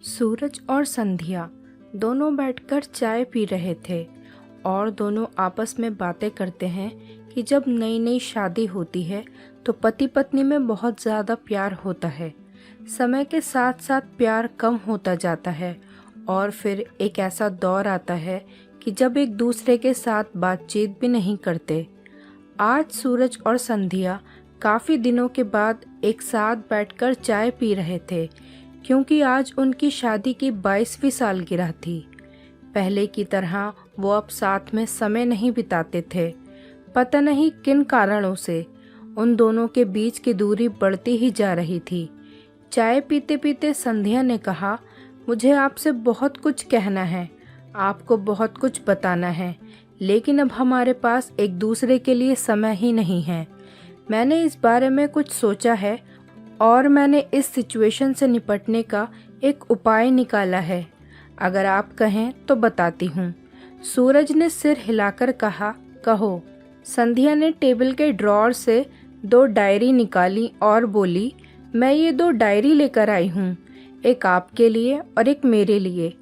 सूरज और संध्या दोनों बैठकर चाय पी रहे थे और दोनों आपस में बातें करते हैं कि जब नई नई शादी होती है तो पति पत्नी में बहुत ज़्यादा प्यार होता है। समय के साथ साथ प्यार कम होता जाता है और फिर एक ऐसा दौर आता है कि जब एक दूसरे के साथ बातचीत भी नहीं करते। आज सूरज और संध्या काफ़ी दिनों के बाद एक साथ बैठकर चाय पी रहे थे क्योंकि आज उनकी शादी की 22वीं सालगिरह थी। पहले की तरह वो अब साथ में समय नहीं बिताते थे। पता नहीं किन कारणों से उन दोनों के बीच की दूरी बढ़ती ही जा रही थी। चाय पीते पीते संध्या ने कहा, मुझे आपसे बहुत कुछ कहना है, आपको बहुत कुछ बताना है, लेकिन अब हमारे पास एक दूसरे के लिए समय ही नहीं है। मैंने इस बारे में कुछ सोचा है और मैंने इस सिचुएशन से निपटने का एक उपाय निकाला है। अगर आप कहें तो बताती हूँ। सूरज ने सिर हिलाकर कहा, कहो। संध्या ने टेबल के ड्रॉअर से 2 डायरी निकाली और बोली, मैं ये 2 डायरी लेकर आई हूँ, एक आपके लिए और एक मेरे लिए।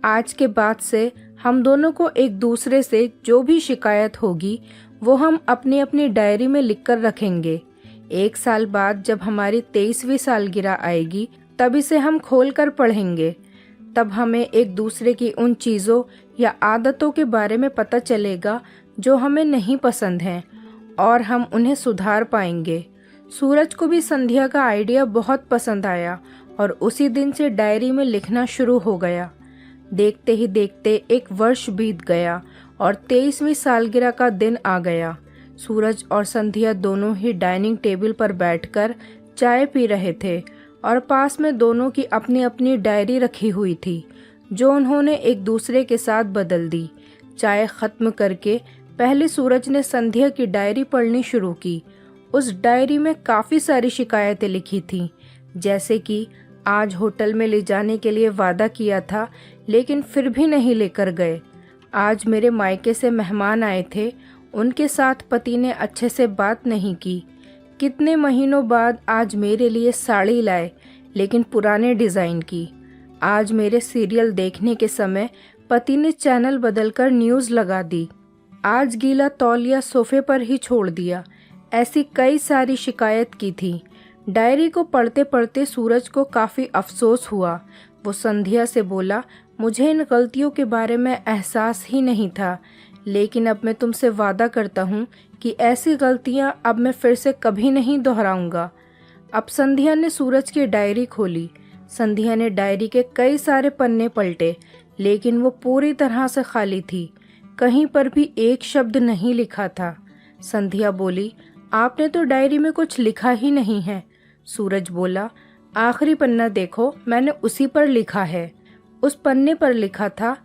आज के बाद से हम दोनों को एक दूसरे से जो भी शिकायत होगी वो हम अपनी अपनी डायरी में लिखकर रखेंगे। 1 साल बाद जब हमारी 23वीं सालगिरह आएगी तब इसे हम खोल कर पढ़ेंगे। तब हमें एक दूसरे की उन चीज़ों या आदतों के बारे में पता चलेगा जो हमें नहीं पसंद हैं और हम उन्हें सुधार पाएंगे। सूरज को भी संध्या का आइडिया बहुत पसंद आया और उसी दिन से डायरी में लिखना शुरू हो गया। देखते ही देखते 1 वर्ष बीत गया और 23वीं सालगिरह का दिन आ गया। सूरज और संध्या दोनों ही डाइनिंग टेबल पर बैठकर चाय पी रहे थे और पास में दोनों की अपनी अपनी डायरी रखी हुई थी जो उन्होंने एक दूसरे के साथ बदल दी। चाय खत्म करके पहले सूरज ने संध्या की डायरी पढ़नी शुरू की। उस डायरी में काफ़ी सारी शिकायतें लिखी थीं, जैसे कि आज होटल में ले जाने के लिए वादा किया था लेकिन फिर भी नहीं लेकर गए। आज मेरे मायके से मेहमान आए थे, उनके साथ पति ने अच्छे से बात नहीं की। कितने महीनों बाद आज मेरे लिए साड़ी लाए लेकिन पुराने डिज़ाइन की। आज मेरे सीरियल देखने के समय पति ने चैनल बदलकर न्यूज़ लगा दी। आज गीला तौलिया सोफे पर ही छोड़ दिया। ऐसी कई सारी शिकायत की थी। डायरी को पढ़ते पढ़ते सूरज को काफ़ी अफसोस हुआ। वो संध्या से बोला, मुझे इन गलतियों के बारे में एहसास ही नहीं था, लेकिन अब मैं तुमसे वादा करता हूँ कि ऐसी गलतियाँ अब मैं फिर से कभी नहीं दोहराऊंगा। अब संध्या ने सूरज की डायरी खोली। संध्या ने डायरी के कई सारे पन्ने पलटे लेकिन वो पूरी तरह से खाली थी। कहीं पर भी एक शब्द नहीं लिखा था। संध्या बोली, आपने तो डायरी में कुछ लिखा ही नहीं है। सूरज बोला, आखिरी पन्ना देखो, मैंने उसी पर लिखा है। उस पन्ने पर लिखा था,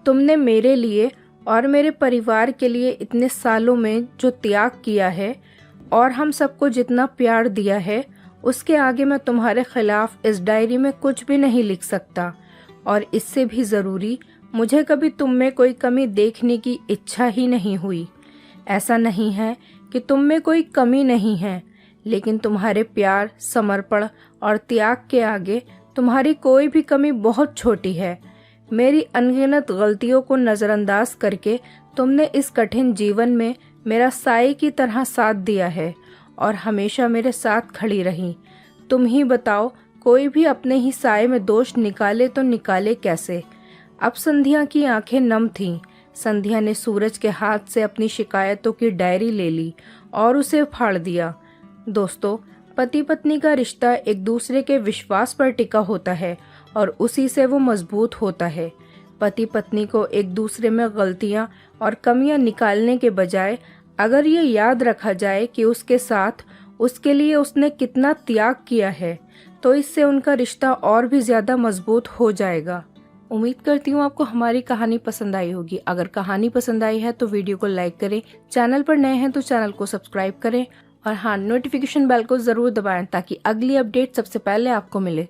तुमने मेरे लिए और मेरे परिवार के लिए इतने सालों में जो त्याग किया है और हम सबको जितना प्यार दिया है, उसके आगे मैं तुम्हारे खिलाफ इस डायरी में कुछ भी नहीं लिख सकता। और इससे भी ज़रूरी, मुझे कभी तुम में कोई कमी देखने की इच्छा ही नहीं हुई। ऐसा नहीं है कि तुम में कोई कमी नहीं है, लेकिन तुम्हारे प्यार, समर्पण और त्याग के आगे तुम्हारी कोई भी कमी बहुत छोटी है। मेरी अनगिनत गलतियों को नज़रअंदाज करके तुमने इस कठिन जीवन में मेरा साए की तरह साथ दिया है और हमेशा मेरे साथ खड़ी रही। तुम ही बताओ, कोई भी अपने ही साए में दोष निकाले तो निकाले कैसे। अब संध्या की आंखें नम थीं। संध्या ने सूरज के हाथ से अपनी शिकायतों की डायरी ले ली और उसे फाड़ दिया। दोस्तों, पति पत्नी का रिश्ता एक दूसरे के विश्वास पर टिका होता है और उसी से वो मजबूत होता है। पति पत्नी को एक दूसरे में गलतियां और कमियां निकालने के बजाय अगर ये याद रखा जाए कि उसके साथ उसके लिए उसने कितना त्याग किया है, तो इससे उनका रिश्ता और भी ज़्यादा मजबूत हो जाएगा। उम्मीद करती हूँ आपको हमारी कहानी पसंद आई होगी। अगर कहानी पसंद आई है तो वीडियो को लाइक करें, चैनल पर नए हैं तो चैनल को सब्सक्राइब करें और हाँ, नोटिफिकेशन बेल को ज़रूर दबाएं ताकि अगली अपडेट सबसे पहले आपको मिले।